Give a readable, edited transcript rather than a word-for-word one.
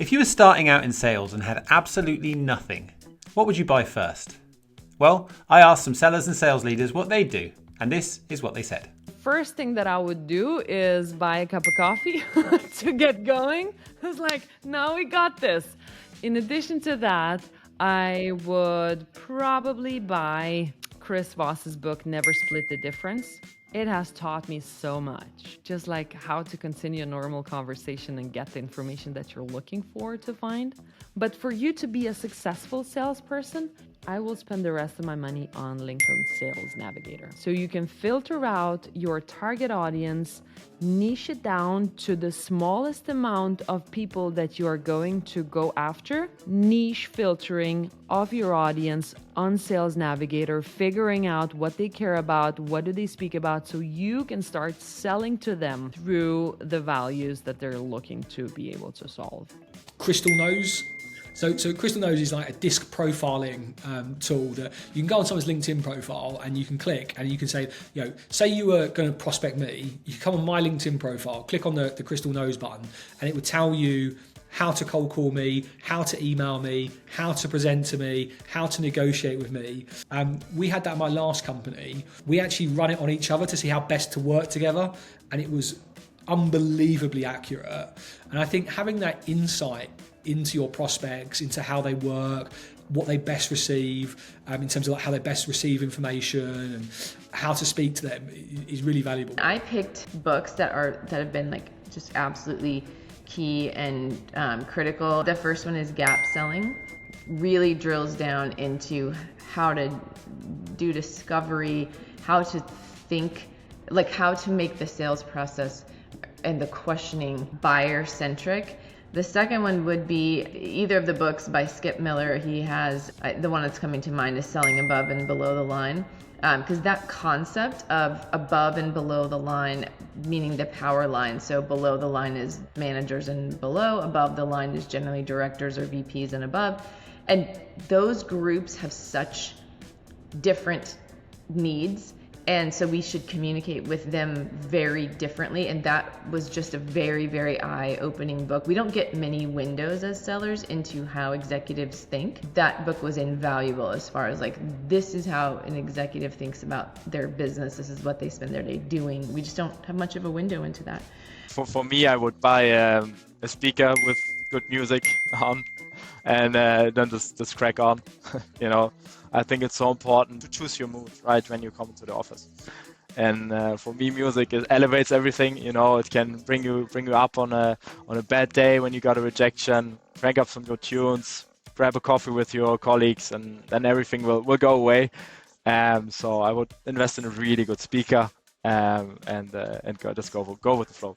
If you were starting out in sales and had absolutely nothing, what would you buy first? Well, I asked some sellers and sales leaders what they'd do, and this is what they said. First thing that I would do is buy a cup of coffee to get going. I was like, now we got this. In addition to that, I would probably buy Chris Voss's book, Never Split the Difference. It has taught me so much, just like how to continue a normal conversation and get the information that you're looking for to find. But for you to be a successful salesperson, I will spend the rest of my money on LinkedIn Sales Navigator. So you can filter out your target audience, niche it down to the smallest amount of people that you are going to go after, niche filtering of your audience on Sales Navigator, figuring out what they care about, what do they speak about, so you can start selling to them through the values that they're looking to be able to solve. Crystal Knows. So Crystal Knows is like a disc profiling tool that you can go on someone's LinkedIn profile and you can click and you can say, say you were going to prospect me, you come on my LinkedIn profile, click on the Crystal Knows button, and it would tell you how to cold call me, how to email me, how to present to me, how to negotiate with me. We had that at my last company. We actually run it on each other to see how best to work together, and it was unbelievably accurate. And I think having that insight into your prospects, into how they work, what they best receive, in terms of how they best receive information and how to speak to them is really valuable. I picked books that have been like just absolutely key and critical. The first one is Gap Selling. Really drills down into how to do discovery, how to think, like how to make the sales process and the questioning buyer-centric. The second one would be either of the books by Skip Miller. He has, the one that's coming to mind is Selling Above and Below the Line. Because that concept of above and below the line, meaning the power line. So below the line is managers and below, above the line is generally directors or VPs and above. And those groups have such different needs. And so we should communicate with them very differently. And that was just a very, very eye-opening book. We don't get many windows as sellers into how executives think. That book was invaluable as far as like, this is how an executive thinks about their business. This is what they spend their day doing. We just don't have much of a window into that. For me, I would buy a speaker with good music on and then just crack on. I think it's so important to choose your mood, right, when you come to the office. And for me, music elevates everything. It can bring you up on a bad day when you got a rejection. Crank up some good tunes, grab a coffee with your colleagues, and then everything will go away. So I would invest in a really good speaker and just go with the flow.